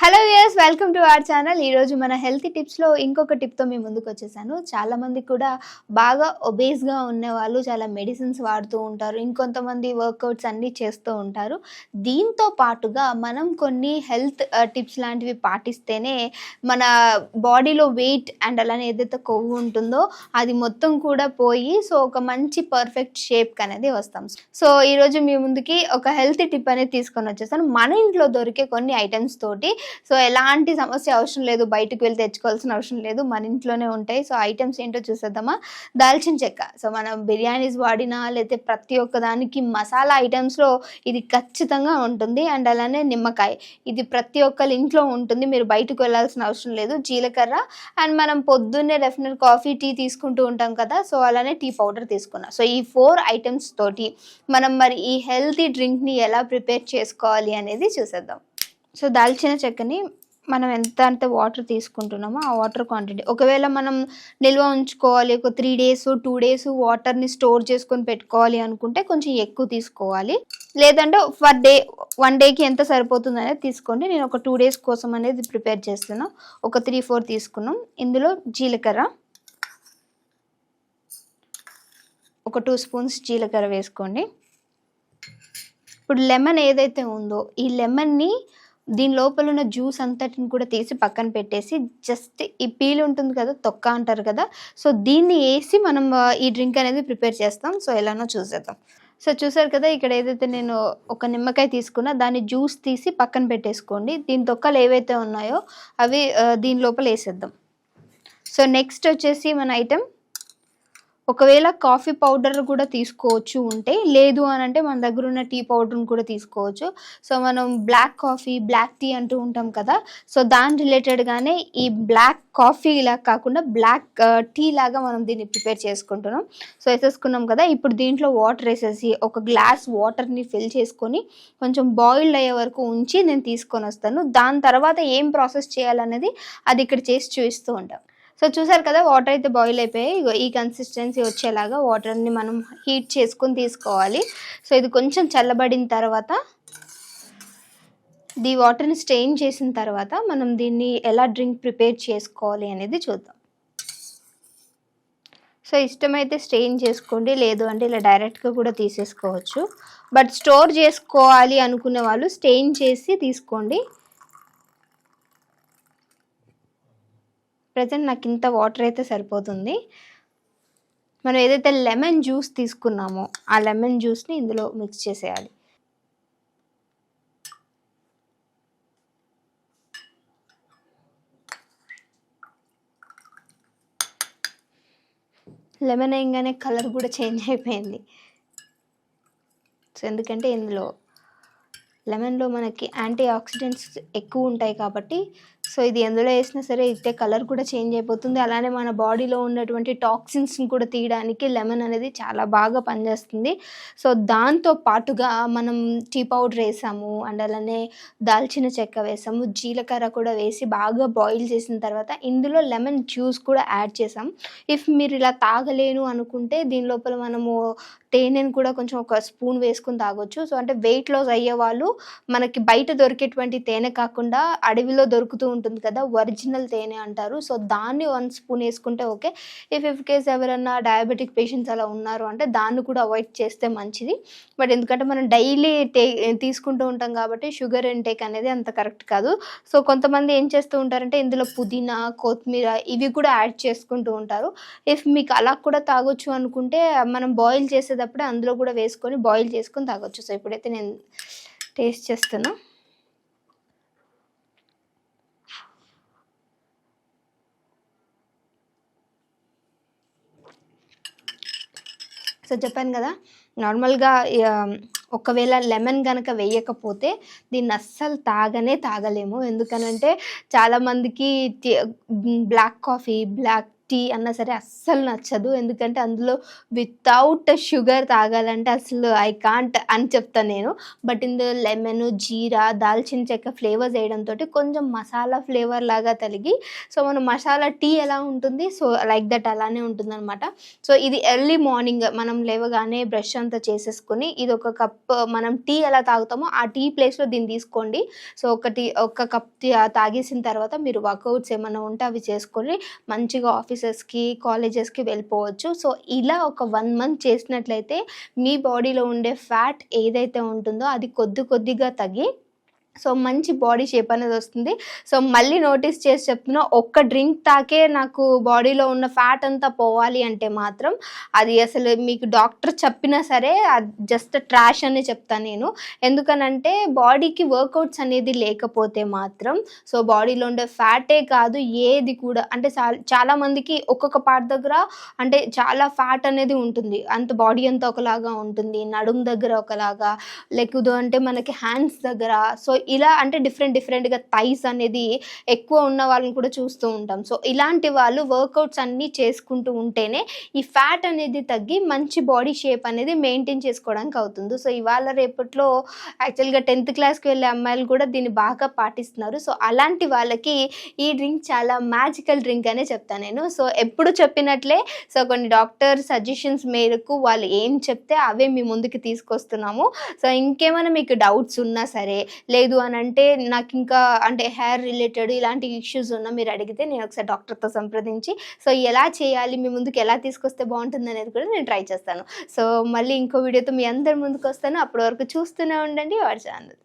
Hello viewers, welcome to our channel. ఈరోజు మన health టిప్స్లో ఇంకొక టిప్తో మీ ముందుకు వచ్చేసాను. చాలామంది కూడా బాగా ఒబేస్గా ఉన్నవాళ్ళు చాలా మెడిసిన్స్ వాడుతూ ఉంటారు, ఇంకొంతమంది వర్కౌట్స్ అన్నీ చేస్తూ ఉంటారు. దీంతో పాటుగా మనం కొన్ని హెల్త్ టిప్స్ లాంటివి పాటిస్తేనే మన బాడీలో వెయిట్ అండ్ అలానే ఏదైతే కొవ్వు ఉంటుందో అది మొత్తం కూడా పోయి ఒక మంచి పర్ఫెక్ట్ షేప్ అనేది వస్తాం. ఈరోజు మీ ముందుకి ఒక హెల్త్ టిప్ అనేది తీసుకొని వచ్చేసాను. మన ఇంట్లో దొరికే కొన్ని ఐటమ్స్ తోటి ఎలాంటి సమస్య అవసరం లేదు, బయటకు వెళ్ళి తెచ్చుకోవాల్సిన అవసరం లేదు, మన ఇంట్లోనే ఉంటాయి. ఐటమ్స్ ఏంటో చూసేద్దామా. దాల్చిన చెక్క. మనం బిర్యానీస్ వాడినా లేకపోతే ప్రతి ఒక్క దానికి మసాలా ఐటమ్స్లో ఇది ఖచ్చితంగా ఉంటుంది. అండ్ అలానే నిమ్మకాయ, ఇది ప్రతి ఒక్కరి ఇంట్లో ఉంటుంది, మీరు బయటకు వెళ్ళాల్సిన అవసరం లేదు. జీలకర్ర అండ్ మనం పొద్దున్నే డెఫినెట్ కాఫీ టీ తీసుకుంటూ ఉంటాం కదా, అలానే టీ పౌడర్ తీసుకున్నా. ఈ 4 ఐటమ్స్ తోటి మనం మరి ఈ హెల్తీ డ్రింక్ని ఎలా ప్రిపేర్ చేసుకోవాలి అనేది చూసేద్దాం. దాల్చిన చెక్కని మనం ఎంత వాటర్ తీసుకుంటున్నామో ఆ వాటర్ క్వాంటిటీ, ఒకవేళ మనం నిల్వ ఉంచుకోవాలి, ఒక 3 days 2 days వాటర్ని స్టోర్ చేసుకొని పెట్టుకోవాలి అనుకుంటే కొంచెం ఎక్కువ తీసుకోవాలి. లేదంటే ఫర్ డే 1 dayకి ఎంత సరిపోతుంది అనేది తీసుకోండి. నేను ఒక 2 days కోసం అనేది ప్రిపేర్ చేస్తున్నాను. ఒక 3-4 తీసుకున్నాం. ఇందులో జీలకర్ర, ఒక 2 spoons జీలకర్ర వేసుకోండి. ఇప్పుడు లెమన్ ఏదైతే ఉందో ఈ లెమన్ని దీని లోపల ఉన్న జ్యూస్ అంతటిని కూడా తీసి పక్కన పెట్టేసి జస్ట్ ఈ పీల్ ఉంటుంది కదా, తొక్క అంటారు కదా, దీన్ని వేసి మనం ఈ డ్రింక్ అనేది ప్రిపేర్ చేస్తాం. ఎలానో చూసేద్దాం. చూసారు కదా, ఇక్కడ ఏదైతే నేను ఒక నిమ్మకాయ తీసుకున్నా దాన్ని జ్యూస్ తీసి పక్కన పెట్టేసుకోండి. దీని తొక్కలు ఏవైతే ఉన్నాయో అవి దీని లోపల వేసేద్దాం. నెక్స్ట్ వచ్చేసి మన ఐటెం, ఒకవేళ కాఫీ పౌడర్ కూడా తీసుకోవచ్చు ఉంటే, లేదు అని అంటే మన దగ్గర ఉన్న టీ పౌడర్ని కూడా తీసుకోవచ్చు. మనం బ్లాక్ కాఫీ, బ్లాక్ టీ అంటూ ఉంటాం కదా, దాని రిలేటెడ్గానే ఈ బ్లాక్ కాఫీ ఇలా కాకుండా బ్లాక్ టీ లాగా మనం దీన్ని ప్రిపేర్ చేసుకుంటున్నాం. వేసేసుకున్నాం కదా, ఇప్పుడు దీంట్లో వాటర్ వేసేసి ఒక గ్లాస్ వాటర్ని ఫిల్ చేసుకొని కొంచెం బాయిల్డ్ అయ్యే వరకు ఉంచి నేను తీసుకొని వస్తాను. దాని తర్వాత ఏం ప్రాసెస్ చేయాలనేది అది ఇక్కడ చేసి చూపిస్తూ ఉంటాం. చూసారు కదా, వాటర్ అయితే బాయిల్ అయిపోయాయి. ఈ కన్సిస్టెన్సీ వచ్చేలాగా వాటర్ని మనం హీట్ చేసుకొని తీసుకోవాలి. ఇది కొంచెం చల్లబడిన తర్వాత ఈ వాటర్ని స్ట్రెయిన్ చేసిన తర్వాత మనం దీన్ని ఎలా డ్రింక్ ప్రిపేర్ చేసుకోవాలి అనేది చూద్దాం. ఇష్టమైతే స్ట్రెయిన్ చేసుకోండి, లేదు అంటే ఇలా డైరెక్ట్గా కూడా తీసేసుకోవచ్చు. బట్ స్టోర్ చేసుకోవాలి అనుకునే వాళ్ళు స్ట్రెయిన్ చేసి తీసుకోండి. ప్రజెంట్ నాకు ఇంత వాటర్ అయితే సరిపోతుంది. మనం ఏదైతే లెమన్ జ్యూస్ తీసుకున్నామో ఆ లెమన్ జ్యూస్ని ఇందులో మిక్స్ చేసేయాలి. లెమన్ వేయగానే కలర్ కూడా చేంజ్ అయిపోయింది. ఎందుకంటే ఇందులో లెమన్లో మనకి యాంటీ ఆక్సిడెంట్స్ ఎక్కువ ఉంటాయి కాబట్టి ఇది ఎందులో వేసినా సరే ఇట్టే కలర్ కూడా చేంజ్ అయిపోతుంది. అలానే మన బాడీలో ఉన్నటువంటి టాక్సిన్స్ని కూడా తీయడానికి లెమన్ అనేది చాలా బాగా పనిచేస్తుంది. దాంతో పాటుగా మనం టీ పౌడర్ వేసాము అండ్ అలానే దాల్చిన చెక్క వేసాము, జీలకర్ర కూడా వేసి బాగా బాయిల్ చేసిన తర్వాత ఇందులో లెమన్ జ్యూస్ కూడా యాడ్ చేసాం. ఇఫ్ మీరు ఇలా తాగలేను అనుకుంటే దీని లోపల మనము తేనెను కూడా కొంచెం ఒక స్పూన్ వేసుకుని తాగొచ్చు. అంటే వెయిట్ లాస్ అయ్యే వాళ్ళు మనకి బయట దొరికేటువంటి తేనె కాకుండా అడవిలో దొరుకుతూ ఉంటుంది కదా, ఒరిజినల్ తేనె అంటారు, దాన్ని 1 spoon వేసుకుంటే ఓకే. ఇఫ్ కేస్ ఎవరన్నా డయాబెటిక్ పేషెంట్స్ అలా ఉన్నారు అంటే దాన్ని కూడా అవాయిడ్ చేస్తే మంచిది. బట్ ఎందుకంటే మనం డైలీ తీసుకుంటూ ఉంటాం కాబట్టి షుగర్ ఇంటేక్ అనేది అంత కరెక్ట్ కాదు. కొంతమంది ఏం చేస్తూ ఉంటారంటే ఇందులో పుదీనా, కొత్తిమీర ఇవి కూడా యాడ్ చేసుకుంటూ ఉంటారు. ఇఫ్ మీకు అలా కూడా తాగొచ్చు అనుకుంటే మనం బాయిల్ చేసేటప్పుడే అందులో కూడా వేసుకొని బాయిల్ చేసుకొని తాగొచ్చు. ఇప్పుడైతే నేను టేస్ట్ చేస్తున్నా. చెప్పాను కదా, నార్మల్గా ఒకవేళ లెమన్ కనుక వేయకపోతే దీన్ని అస్సలు తాగలేము. ఎందుకనంటే చాలామందికి బ్లాక్ కాఫీ, బ్లాక్ టీ అన్నా సరే అస్సలు నచ్చదు. ఎందుకంటే అందులో వితౌట్ షుగర్ తాగాలంటే అసలు ఐ కాంట్ అని చెప్తా నేను. బట్ ఇందులో లెమన్, జీరా, దాల్చిన చెక్క ఫ్లేవర్స్ ఏయడంతోటి కొంచెం మసాలా ఫ్లేవర్ లాగా తలిగి సో మనం మసాలా టీ ఎలా ఉంటుంది సో లైక్ దట్ అలానే ఉంటుందనమాట. సో ఇది ఎర్లీ మార్నింగ్ మనం లేవగానే బ్రష్ అంతా చేసేసుకొని ఇది ఒక కప్ మనం టీ ఎలా తాగుతామో ఆ టీ ప్లేస్‌లో దీన్ని తీసుకోండి. సో ఒక కప్ తాగేసిన తర్వాత మీరు వర్కౌట్స్ ఏమన్నా ఉంటే అవి చేసుకొని మంచిగా ఆఫీసెస్‌కి, కాలేజెస్‌కి వెళ్ళిపోవచ్చు. సో ఇలా ఒక 1 మంత్ చేసినట్లయితే మీ బాడీలో ఉండే ఫ్యాట్ ఏదైతే ఉంటుందో అది కొద్ది కొద్దిగా తగ్గి సో మంచి బాడీ షేప్ అనేది వస్తుంది. సో మళ్ళీ నోటీస్ చేసి చెప్తున్నా, ఒక్క డ్రింక్ తాకే నాకు బాడీలో ఉన్న ఫ్యాట్ అంతా పోవాలి అంటే మాత్రం అది అసలు మీకు డాక్టర్ చెప్పినా సరే జస్ట్ ట్రాష్ అనే చెప్తాను నేను. ఎందుకనంటే బాడీకి వర్కౌట్స్ అనేది లేకపోతే మాత్రం సో బాడీలో ఉండే ఫ్యాటే కాదు ఏది కూడా అంటే చాలా మందికి ఒక్కొక్క పార్ట్ దగ్గర అంటే చాలా ఫ్యాట్ అనేది ఉంటుంది. అంత బాడీ అంతా ఒకలాగా ఉంటుంది. నడుము దగ్గర ఒకలాగా లేదు అంటే మనకి హ్యాండ్స్ దగ్గర సో ఇలా అంటే డిఫరెంట్‌గా థైస్ అనేది ఎక్కువ ఉన్న వాళ్ళని కూడా చూస్తూ ఉంటాం. సో ఇలాంటి వాళ్ళు వర్కౌట్స్ అన్నీ చేసుకుంటూ ఉంటేనే ఈ ఫ్యాట్ అనేది తగ్గి మంచి బాడీ షేప్ అనేది మెయింటైన్ చేసుకోవడానికి అవుతుంది. సో ఇవాళ రేపట్లో యాక్చువల్‌గా 10th క్లాస్‌కి వెళ్ళే అమ్మాయిలు కూడా దీన్ని బాగా పాటిస్తున్నారు. సో అలాంటి వాళ్ళకి ఈ డ్రింక్ చాలా మ్యాజికల్ డ్రింక్ అనే చెప్తాను నేను. సో ఎప్పుడు చెప్పినట్లే సో కొన్ని డాక్టర్ సజెషన్స్ మేరకు వాళ్ళు ఏం చెప్తే అవే మీ ముందుకు తీసుకొస్తున్నాము. సో ఇంకేమైనా మీకు డౌట్స్ ఉన్నా సరే లేదు అనంటే నాకు ఇంకా అంటే హెయిర్ రిలేటెడ్ ఇలాంటి ఇష్యూస్ ఉన్నా మీరు అడిగితే నేను ఒకసారి డాక్టర్‌తో సంప్రదించి సో ఎలా చేయాలి, మీ ముందుకు ఎలా తీసుకొస్తే బాగుంటుందనేది కూడా నేను ట్రై చేస్తాను. సో మళ్ళీ ఇంకో వీడియోతో మీ అందరి ముందుకొస్తాను. అప్పటి వరకు చూస్తూనే ఉండండి అవర్ ఛానల్.